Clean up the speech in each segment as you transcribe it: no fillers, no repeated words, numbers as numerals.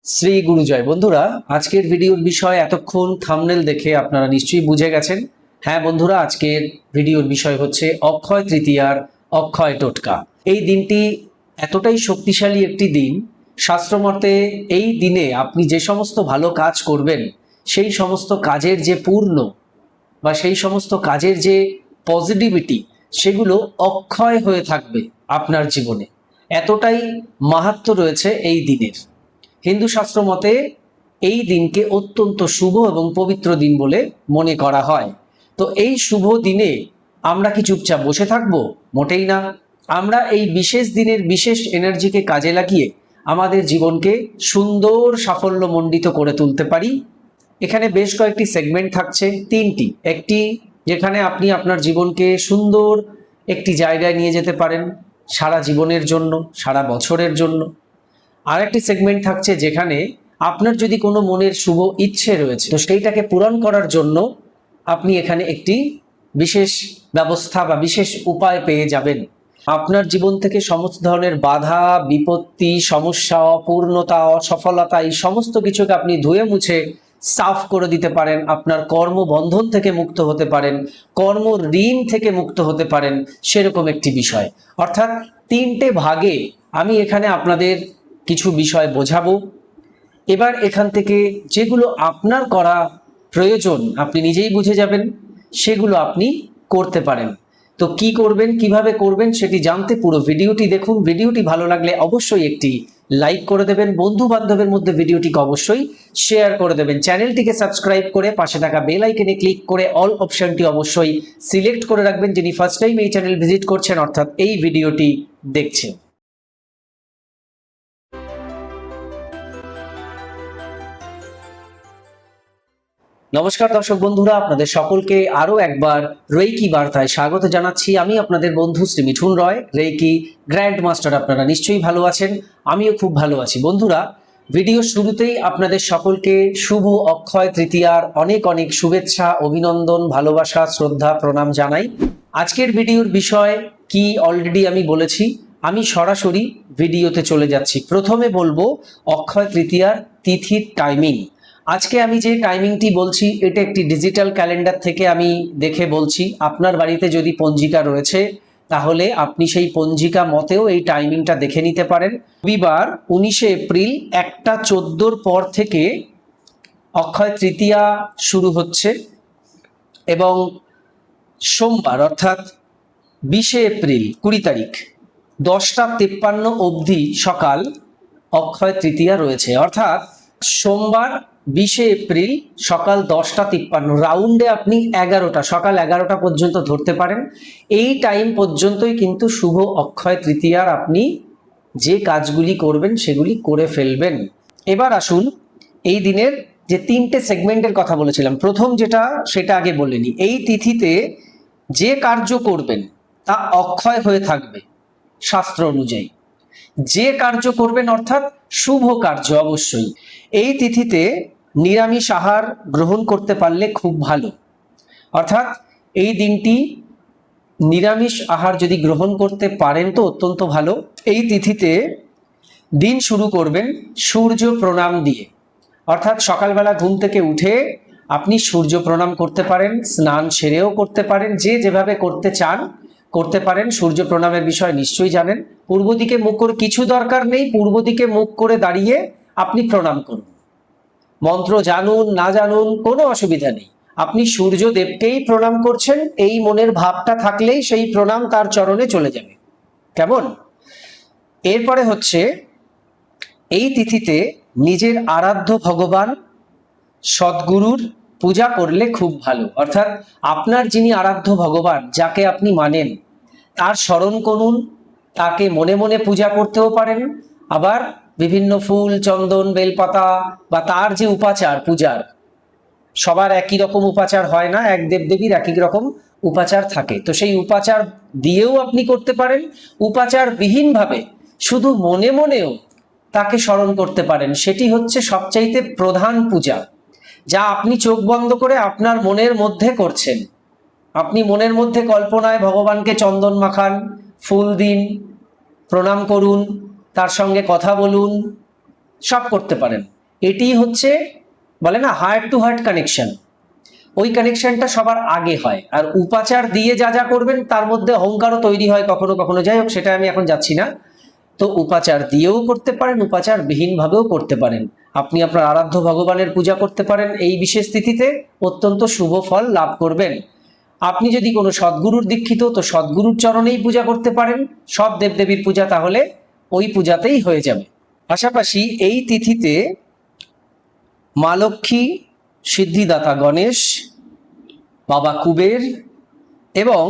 শ্রী গুরুজয়। বন্ধুরা, আজকের ভিডিওর বিষয় এতক্ষণ থাম্বনেল দেখে আপনারা নিশ্চয়ই বুঝে গেছেন। হ্যাঁ বন্ধুরা, আজকের ভিডিওর বিষয় হচ্ছে অক্ষয় তৃতীয়ার অক্ষয় টোটকা। এই দিনটি এতটাই শক্তিশালী একটি দিন, শাস্ত্রমতে এই দিনে আপনি যে সমস্ত ভালো কাজ করবেন সেই সমস্ত কাজের যে পূর্ণ বা সেই সমস্ত কাজের যে পজিটিভিটি সেগুলো অক্ষয় হয়ে থাকবে আপনার জীবনে। এতটাই মাহাত্ম্য রয়েছে এই দিনের। হিন্দু শাস্ত্র মতে এই দিনকে অত্যন্ত শুভ এবং পবিত্র দিন বলে মনে করা হয়। তো এই শুভ দিনে আমরা কি চুপচাপ বসে থাকবো? মোটেই না। আমরা এই বিশেষ দিনের বিশেষ এনার্জিকে কাজে লাগিয়ে আমাদের জীবনকে সুন্দর সাফল্যমণ্ডিত করে তুলতে পারি। এখানে বেশ কয়েকটি সেগমেন্ট থাকছে, তিনটি। একটি যেখানে আপনি আপনার জীবনকে সুন্দর একটি জায়গায় নিয়ে যেতে পারেন সারা জীবনের জন্য, সারা বছরের জন্য। আরেকটি সেগমেন্ট থাকছে যেখানে আপনার যদি কোনো মনের শুভ ইচ্ছে রয়েছে তো সেইটাকে পূরণ করার জন্য আপনি এখানে একটি বিশেষ ব্যবস্থা বা বিশেষ উপায় পেয়ে যাবেন। আপনার জীবন থেকে সমস্ত ধরনের বাধা, বিপত্তি, সমস্যা, অপূর্ণতা, অসফলতা এই সমস্ত কিছুকে আপনি ধুয়ে মুছে সাফ করে দিতে পারেন। আপনার কর্মবন্ধন থেকে মুক্ত হতে পারেন, কর্ম ঋণ থেকে মুক্ত হতে পারেন, সেরকম একটি বিষয়। অর্থাৎ তিনটে ভাগে আমি এখানে আপনাদের কিছু বিষয় বোঝাবো। এবার এখান থেকে যেগুলো আপনার করা প্রয়োজন আপনি নিজেই বুঝে যাবেন, সেগুলো আপনি করতে পারেন। তো কি করবেন, কিভাবে করবেন সেটি জানতে পুরো ভিডিওটি দেখুন। ভিডিওটি ভালো লাগলে অবশ্যই একটি লাইক করে দেবেন, বন্ধু বান্ধবের মধ্যে ভিডিওটিকে অবশ্যই শেয়ার করে দেবেন। চ্যানেলটিকে সাবস্ক্রাইব করে পাশে থাকা বেল আইকনে ক্লিক করে অল অপশনটি অবশ্যই সিলেক্ট করে রাখবেন, যিনি ফার্স্ট টাইম এই চ্যানেল ভিজিট করছেন অর্থাৎ এই ভিডিওটি দেখছেন। নমস্কার দর্শক বন্ধুরা, আপনাদের সকলকে আরো একবার রেইকি বার্তায় স্বাগত জানাচ্ছি। আমি আপনাদের বন্ধু শ্রী মিঠুন রয়, রেইকি গ্র্যান্ড মাস্টার। আপনারা নিশ্চয়ই ভালো আছেন, আমিও খুব ভালো আছি। বন্ধুরা, ভিডিও শুরুতেই আপনাদের সকলকে শুভ অক্ষয় তৃতীয়ার অনেক অনেক শুভেচ্ছা, অভিনন্দন, ভালোবাসা, শ্রদ্ধা, প্রণাম জানাই। আজকের ভিডিওর বিষয় কি অলরেডি আমি বলেছি, আমি সরাসরি ভিডিওতে চলে যাচ্ছি। প্রথমে বলবো অক্ষয় তৃতীয়ার তিথির টাইমিং। আজকে আমি যে টাইমিংটি বলছি এটা একটি ডিজিটাল ক্যালেন্ডার থেকে আমি দেখে বলছি। আপনার বাড়িতে যদি পঞ্জিকা রয়েছে তাহলে আপনি সেই পঞ্জিকা মতেও এই টাইমিংটা দেখে নিতে পারেন। রবিবার 19শে এপ্রিল 1টা 14 পর থেকে অক্ষয় তৃতীয়া শুরু হচ্ছে এবং সোমবার অর্থাৎ 20শে এপ্রিল 20 তারিখ 10টা 53 অবধি সকাল অক্ষয় তৃতীয়া রয়েছে। অর্থাৎ সোমবার 20শে এপ্রিল সকাল 10টা 53 রাউন্ডে আপনি 11টা সকাল 11টা পর্যন্ত ধরতে পারেন। এই টাইম পর্যন্তই কিন্তু শুভ অক্ষয় তৃতীয়ার আপনি যে কাজগুলি করবেন সেগুলি করে ফেলবেন। এবার আসুন এই দিনের যে তিনটে সেগমেন্টের কথা বলেছিলাম, প্রথম যেটা সেটা আগে বলে নিই। এই তিথিতে যে কার্য করবেন তা অক্ষয় হয়ে থাকবে শাস্ত্র অনুযায়ী। যে কার্য করবেন অর্থাৎ শুভ কার্য অবশ্যই। এই তিথিতে নিরামিষ আহার গ্রহণ করতে পারলে খুব ভালো। অর্থাৎ এই দিনটি নিরামিষ আহার যদি গ্রহণ করতে পারেন তো অত্যন্ত ভালো। এই তিথিতে দিন শুরু করবেন সূর্য প্রণাম দিয়ে। অর্থাৎ সকালবেলা ঘুম থেকে উঠে আপনি সূর্য প্রণাম করতে পারেন, স্নান সেরেও করতে পারেন, যে যেভাবে করতে চান করতে পারেন। সূর্য প্রণামের বিষয় নিশ্চয়ই জানেন। পূর্ব দিকে মুখ করে, কিছু দরকার নেই পূর্ব দিকে মুখ করে দাঁড়িয়ে আপনি প্রণাম করুন। মন্ত্র জানুন না জানুন কোনো অসুবিধা নেই, আপনি সূর্যদেবকেই প্রণাম করছেন এই মনের ভাবটা থাকলেই সেই প্রণাম তার চরণে চলে যাবে। কেমন? এরপরে হচ্ছে এই তিথিতে নিজের আরাধ্য ভগবান সদ্গুরুর পূজা করলে খুব ভালো। অর্থাৎ আপনার যিনি আরাধ্য ভগবান, যাকে আপনি মানেন, তার স্মরণ করুন। তাকে মনে মনে পূজা করতেও পারেন, আবার বিভিন্ন ফুল, চন্দন, বেলপাতা বা তার যে উপাচার পূজার, সবার একই রকম উপাচার হয় না, এক দেবদেবীর একই রকম উপাচার থাকে। তো সেই উপাচার দিয়েও আপনি করতে পারেন, উপাচার বিহীনভাবে শুধু মনে মনেও তাকে স্মরণ করতে পারেন। সেটি হচ্ছে সবচাইতে প্রধান পূজা, যা আপনি চোখ বন্ধ করে আপনার মনের মধ্যে করছেন। আপনি মনের মধ্যে কল্পনায় ভগবানকে চন্দন মাখান, ফুল দিন, প্রণাম করুন, তার সঙ্গে কথা বলুন, সব করতে পারেন। এটি হচ্ছে বলে না হার্ট টু হার্ট কানেকশন, ওই কানেকশনটা সবার আগে হয়। আর উপাচার দিয়ে যা যা করবেন তার মধ্যে অহংকারও তৈরি হয় কখনো কখনো, যাই হোক সেটা আমি এখন যাচ্ছি না। তো উপাচার দিয়েও করতে পারেন, উপাচার বিহীন ভাবেও করতে পারেন। আপনি আপনার আরাধ্য ভগবানের পূজা করতে পারেন, এই বিশেষ তিথিতে অত্যন্ত শুভ ফল লাভ করবেন। আপনি যদি কোনো সদ্গুরুর দীক্ষিত, তো সদ্গুরুর চরণেই পূজা করতে পারেন, সব দেবদেবীর পূজা তাহলে ওই পূজাতেই হয়ে যাবে। পাশাপাশি এই তিথিতে মা লক্ষ্মী, সিদ্ধিদাতা গণেশ, বাবা কুবের এবং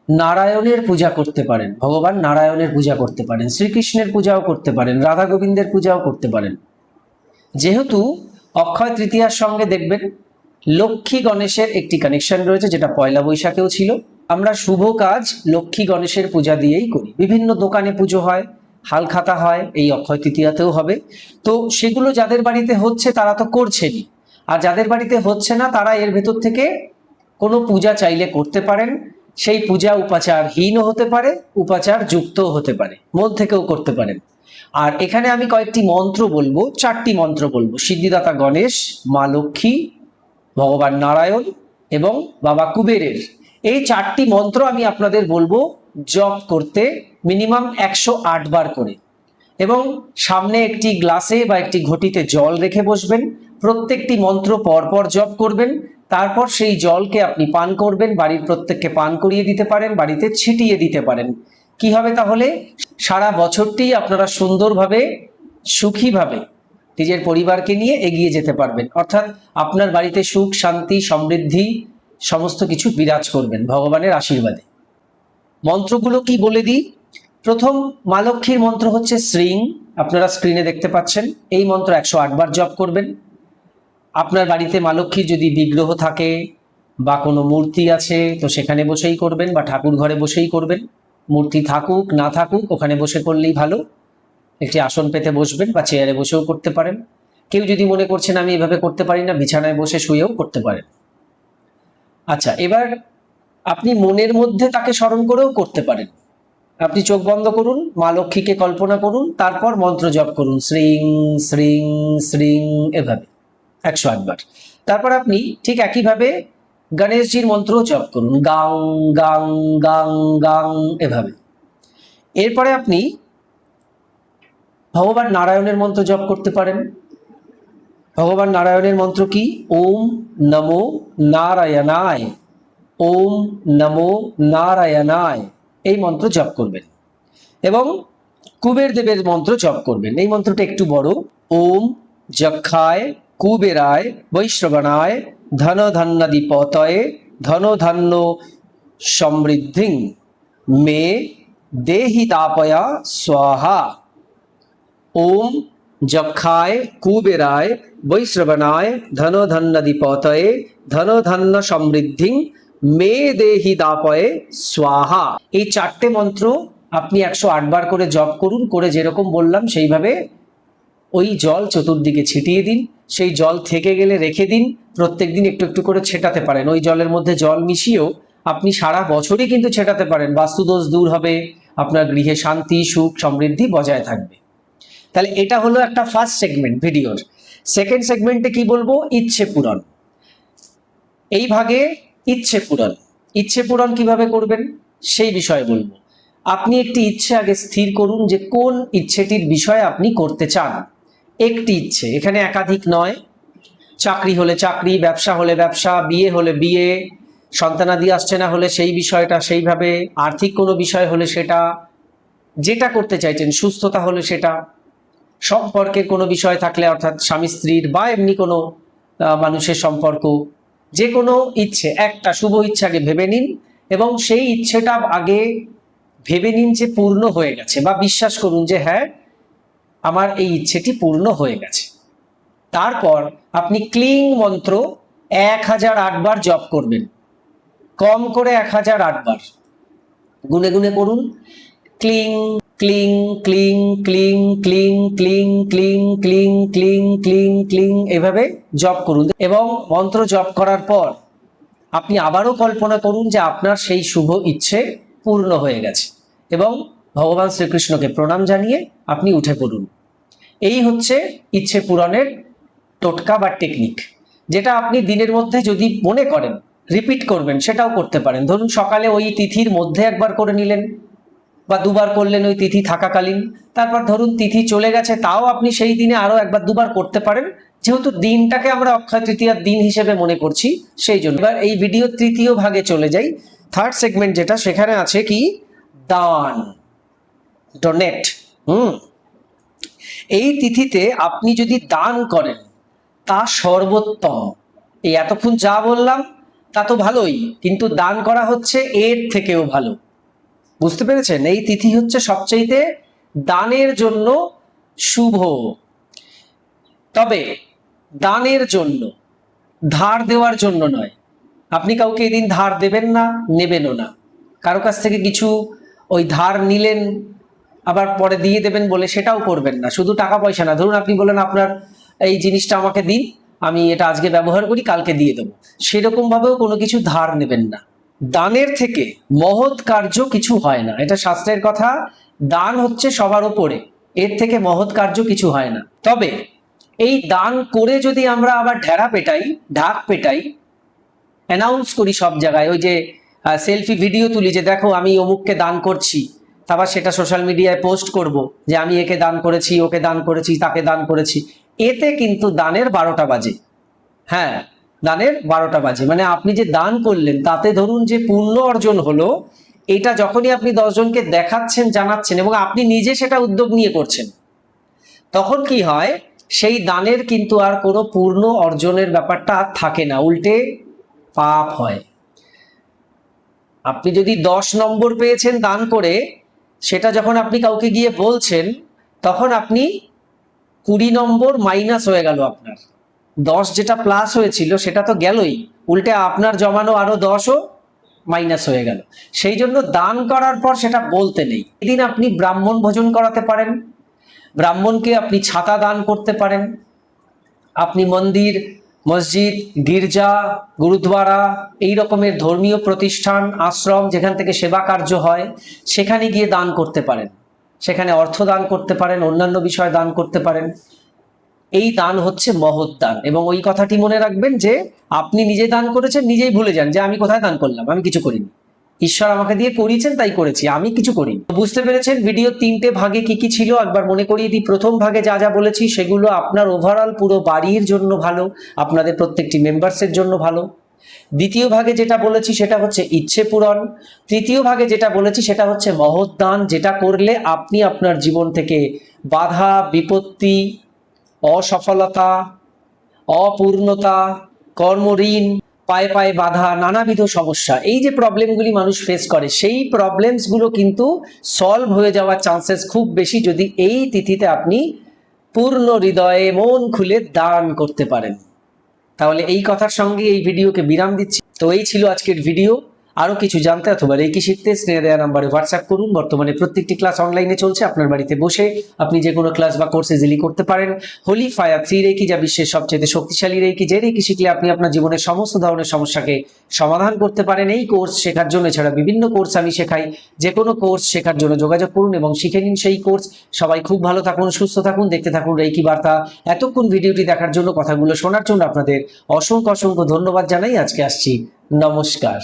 নারায়ণের পূজা করতে পারেন। ভগবান নারায়ণের পূজা করতে পারেন, শ্রীকৃষ্ণের পূজাও করতে পারেন, রাধা গোবিন্দের পূজাও করতে পারেন। যেহেতু অক্ষয় তৃতীয়ার সঙ্গে দেখবেন লক্ষ্মী গণেশের একটি কানেকশন রয়েছে, যেটা পয়লা বৈশাখেও ছিল। আমরা শুভ কাজ লক্ষ্মী গণেশের পূজা দিয়েই করি। বিভিন্ন দোকানে পুজো হয়, হালখাতা হয়, এই অক্ষয় তৃতীয়াতেও হবে। তো সেগুলো যাদের বাড়িতে হচ্ছে তারা তো করছেনই, আর যাদের বাড়িতে হচ্ছে না তারা এর ভেতর থেকে কোনো পূজা চাইলে করতে পারেন। সেই পূজা উপাচারহীনও হতে পারে, উপাচার যুক্তও হতে পারে, মন থেকেও করতে পারেন। আর এখানে আমি কয়েকটি মন্ত্র বলবো, 4টি মন্ত্র বলবো, সিদ্ধিদাতা গণেশ, মা লক্ষ্মী, ভগবান নারায়ণ এবং বাবা কুবেরের। এই 4টি মন্ত্র আমি আপনাদের বলবো জপ করতে মিনিমাম 108 বার করে, এবং সামনে একটি গ্লাসে বা একটি ঘটিতে জল রেখে বসবেন। প্রত্যেকটি মন্ত্র পরপর জপ করবেন, তারপর সেই জলকে আপনি পান করবেন। বাড়ির প্রত্যেককে পান করিয়ে দিতে পারেন, বাড়িতে ছিটিয়ে দিতে পারেন। কি হবে তাহলে? সারা বছরটি আপনারা সুন্দরভাবে, সুখীভাবে নিজের পরিবারকে নিয়ে এগিয়ে যেতে পারবেন। অর্থাৎ আপনার বাড়িতে সুখ, শান্তি, সমৃদ্ধি সমস্ত কিছু বিরাজ করবেন ভগবানের আশীর্বাদে। মন্ত্রগুলো কি বলে দিই। প্রথম মা লক্ষ্মীর মন্ত্র হচ্ছে শ্রীং, আপনারা স্ক্রিনে দেখতে পাচ্ছেন। এই মন্ত্র 108 বার জপ করবেন। আপনার বাড়িতে মা লক্ষ্মীর যদি বিগ্রহ থাকে বা কোনো মূর্তি আছে তো সেখানে বসেই করবেন, বা ঠাকুর ঘরে বসেই করবেন। মূর্তি থাকুক না থাকুক ওখানে বসে করলেই ভালো। একটি আসন পেতে বসবেন বা চেয়ারে বসেও করতে পারেন। কেউ যদি মনে করছেন আমি এভাবে করতে পারি না, বিছানায় বসে শুয়েও করতে পারেন। আচ্ছা, এবার আপনি মনের মধ্যে তাকে স্মরণ করেও করতে পারেন। আপনি চোখ বন্ধ করুন, মা লক্ষ্মীকে কল্পনা করুন, তারপর মন্ত্র জপ করুন শ্রীং শ্রীং শ্রীং, এভাবে 108 বার। তারপর আপনি ঠিক একইভাবে গণেশজির মন্ত্র জপ করুন, গাং গাং গাং গাং, এভাবে। এরপরে আপনি ভগবান নারায়ণের মন্ত্র জপ করতে পারেন। ভগবান নারায়ণের মন্ত্র কি? ওম নমো নারায়ণায়, ওম নমো নারায়ণায়, এই মন্ত্র জপ করবেন। এবং কুবের দেবের মন্ত্র জপ করবেন। এই মন্ত্রটা একটু বড়। ওম যক্ষায় কুবেরায় বৈশ্রবণায় ধন ধান্যাদিপতয়ে ধন ধান্য সমৃদ্ধিং মে দেহি তাপয়া স্বাহা। ওম যক্ষায় কুবেরায় বৈশ্রবণায় ধন ধান্যাদিপতয়ে ধন ধান্য সমৃদ্ধিং মে দেহি দাপয়ে স্বাহা। এই 4টে মন্ত্র আপনি 108 বার করে জপ করুন, করে যেরকম বললাম সেইভাবে ওই জল চতুর্দিকে ছিটিয়ে দিন। সেই জল থেকে গেলে রেখে দিন, প্রত্যেকদিন একটু একটু করে ছেটাতে পারেন। ওই জলের মধ্যে জল মিশিয়েও আপনি সারা বছরই কিন্তু ছেটাতে পারেন। বাস্তুদোষ দূর হবে, আপনার গৃহে শান্তি, সুখ, সমৃদ্ধি বজায় থাকবে। তাহলে এটা হলো একটা ফার্স্ট সেগমেন্ট ভিডিওর। সেকেন্ড সেগমেন্টে কি বলবো? ইচ্ছে পূরণ। এই ভাগে ইচ্ছে পূরণ। ইচ্ছে পূরণ কিভাবে করবেন সেই বিষয়ে বলবো। আপনি একটি ইচ্ছে আগে স্থির করুন যে কোন ইচ্ছেটির বিষয়ে আপনি করতে চান। একটি ইচ্ছে, এখানে একাধিক নয়। চাকরি হলে চাকরি, ব্যবসা হলে ব্যবসা, বিয়ে হলে বিয়ে, সন্তানাদি আসছে না হলে সেই বিষয়টা সেইভাবে, আর্থিক কোনো বিষয় হলে সেটা, যেটা করতে চাইছেন, সুস্থতা হলে সেটা, সম্পর্কের কোনো বিষয় থাকলে অর্থাৎ স্বামী স্ত্রীর বা এমনি কোনো মানুষের সম্পর্ক, যে কোনো ইচ্ছে, একটা শুভ ইচ্ছা আগে ভেবে নিন এবং সেই ইচ্ছেটা আগে ভেবে নিন যে পূর্ণ হয়ে গেছে, বা বিশ্বাস করুন যে হ্যাঁ আমার এই ইচ্ছেটি পূর্ণ হয়ে গেছে। তারপর আপনি ক্লিং মন্ত্র 1008 বার জপ করবেন, কম করে 1008 বার গুনে গুনে করুন। ক্লিং ক্লিং ক্লিং ক্লিং ক্লিং ক্লিং ক্লিং ক্লিং ক্লিং ক্লিং ক্লিং, এভাবে জপ করুন। এবং মন্ত্র জপ করার পর আপনি আবারও কল্পনা করুন যে আপনার সেই শুভ ইচ্ছে পূর্ণ হয়ে গেছে, এবং ভগবান শ্রীকৃষ্ণকে প্রণাম জানিয়ে আপনি উঠে পড়ুন। এই হচ্ছে ইচ্ছে পূরণের টোটকা বা টেকনিক, যেটা আপনি দিনের মধ্যে যদি মনে করেন রিপিট করবেন সেটাও করতে পারেন। ধরুন সকালে ওই তিথির মধ্যে একবার করে নিলেন বা দুবার করলেন ওই তিথি থাকাকালীন, তারপর ধরুন তিথি চলে গেছে তাও আপনি সেই দিনে আরো একবার দুবার করতে পারেন, যেহেতু দিনটাকে আমরা অক্ষয় তৃতীয়ার দিন হিসেবে মনে করছি সেই জন্য। এবার এই ভিডিও তৃতীয় ভাগে চলে যাই, থার্ড সেগমেন্ট যেটা, সেখানে আছে কি দান, ডোনেট। এই তিথিতে আপনি যদি দান করেন তা সর্বোত্তম। এই এতক্ষণ যা বললাম তা তো ভালোই, কিন্তু দান করা হচ্ছে এর থেকেও ভালো, বুঝতে পেরেছেন? এই তিথি হচ্ছে সবচেয়ে দানের জন্য শুভ। তবে দানের জন্য, ধার দেওয়ার জন্য নয়। আপনি কাউকে এদিন ধার দেবেন না, নেবেনও না। কারো কাছ থেকে কিছু ওই ধার নিলেন আবার পরে দিয়ে দেবেন বলে সেটাও করবেন না। শুধু টাকা পয়সা না, ধরুন আপনি বলেন আপনার এই জিনিসটা আমাকে দিন, আমি এটা আজকে ব্যবহার করি, কালকে দিয়ে দেবো, সেরকম ভাবেও কোনো কিছু ধার নেবেন না। দানের থেকে মহৎ কার্য কিছু হয় না, এটা শাস্ত্রের কথা। দান হচ্ছে সবার উপরে, এর থেকে মহৎ কার্য কিছু হয় না। তবে এই দান করে যদি আমরা আবার ঢেরা পেটাই, ঢাক পেটাই, অ্যানাউন্স করি সব জায়গায়, ওই যে সেলফি ভিডিও তুলি যে দেখো আমি অমুককে দান করছি, তারপর সেটা সোশ্যাল মিডিয়ায় পোস্ট করব যে আমি একে দান করেছি, ওকে দান করেছি, তাকে দান করেছি, এতে কিন্তু দানের 12টা বাজে। হ্যাঁ, দানের 12টা বাজে। মানে আপনি যে দান করলেন তাতে ধরুন যে পুণ্য অর্জন হলো, এটা যখনই আপনি 10 জনকে দেখাচ্ছেন, জানাচ্ছেন এবং আপনি নিজে সেটা উদ্যোগ নিয়ে করছেন, তখন কি হয়, সেই দানের কিন্তু আর কোনো পূর্ণ অর্জনের ব্যাপারটা আর থাকে না, উল্টে পাপ হয়। আপনি যদি 10 নম্বর পেয়েছেন দান করে, সেটা যখন আপনি কাউকে গিয়ে বলছেন, তখন আপনি 20 নম্বর মাইনাস হয়ে গেল আপনার। 10 যেটা প্লাস হয়েছিল সেটা তো গেলই, উল্টে আপনার জমানো আরো 10ও মাইনাস হয়ে গেল। সেই জন্য দান করার পর সেটা বলতে নেই। এদিন আপনি ব্রাহ্মণ ভোজন করাতে পারেন, ব্রাহ্মণকে আপনি ছাতা দান করতে পারেন, আপনি মন্দির, মসজিদ, গির্জা, গুরুদ্বারা, এই রকমের ধর্মীয় প্রতিষ্ঠান, আশ্রম যেখান থেকে সেবা কার্য হয় সেখানে গিয়ে দান করতে পারেন, সেখানে অর্থ দান করতে পারেন, অন্যান্য বিষয় দান করতে পারেন। এই দান হচ্ছে মহৎ দান। এবং ওই কথাটি মনে রাখবেন যে আপনি নিজে দান করেছেন, নিজেই ভুলে যান যে আমি কোথায় দান করলাম, আমি কিছু করিনি, ঈশ্বর আমাকে দিয়ে করিয়েছেন তাই করেছি, আমি কিছু করিনি। বুঝতে পেরেছেন ভিডিও 3টে ভাগে কি কি ছিল? একবার মনে করিয়ে দিই। প্রথম ভাগে যা যা বলেছি সেগুলো আপনার ওভারঅল পুরো বাড়ির জন্য ভালো, আপনাদের প্রত্যেকটি মেম্বার্সের জন্য ভালো। দ্বিতীয় ভাগে যেটা বলেছি সেটা হচ্ছে ইচ্ছে পূরণ। তৃতীয় ভাগে যেটা বলেছি সেটা হচ্ছে মহৎ দান, যেটা করলে আপনি আপনার জীবন থেকে বাধা, বিপত্তি, অসফলতা, অপূর্ণতা, কর্মঋণ, পায়ে পায়ে বাধা, নানাবিধ সমস্যা, এই যে প্রবলেমগুলি মানুষ ফেস করে, সেই প্রবলেমসগুলো কিন্তু সলভ হয়ে যাওয়ার চান্সেস খুব বেশি যদি এই তিথিতে আপনি পূর্ণ হৃদয়ে মন খুলে দান করতে পারেন। তাহলে এই কথার সঙ্গে এই ভিডিওকে বিরাম দিচ্ছি। তো এই ছিল আজকের ভিডিও। আরো কিছু জানতে অথবা রেকি শিখতে স্ক্রিনে দেওয়া নাম্বারে হোয়াটসঅ্যাপ করুন। বর্তমানে প্রত্যেকটি ক্লাস অনলাইনে চলছে, আপনার বাড়িতে বসে আপনি যে কোনো ক্লাস বা কোর্স ইজিলি করতে পারেন। হোলি ফায়ার 3 রেকি, যা বিশ্বের সবচেয়ে শক্তিশালী রেকি, যে রেকি শিখলে আপনি আপনার জীবনের সমস্ত ধরনের সমস্যাকে সমাধান করতে পারেন। এই কোর্স শেখার জন্য, এছাড়া বিভিন্ন কোর্স আমি শেখাই, যে কোনো কোর্স শেখার জন্য যোগাযোগ করুন এবং শিখে নিন সেই কোর্স। সবাই খুব ভালো থাকুন, সুস্থ থাকুন, দেখতে থাকুন রেকি বার্তা। এতক্ষণ ভিডিওটি দেখার জন্য, কথাগুলো শোনার জন্য আপনাদের অসংখ্য অসংখ্য ধন্যবাদ জানাই। আজকে আসছি, নমস্কার।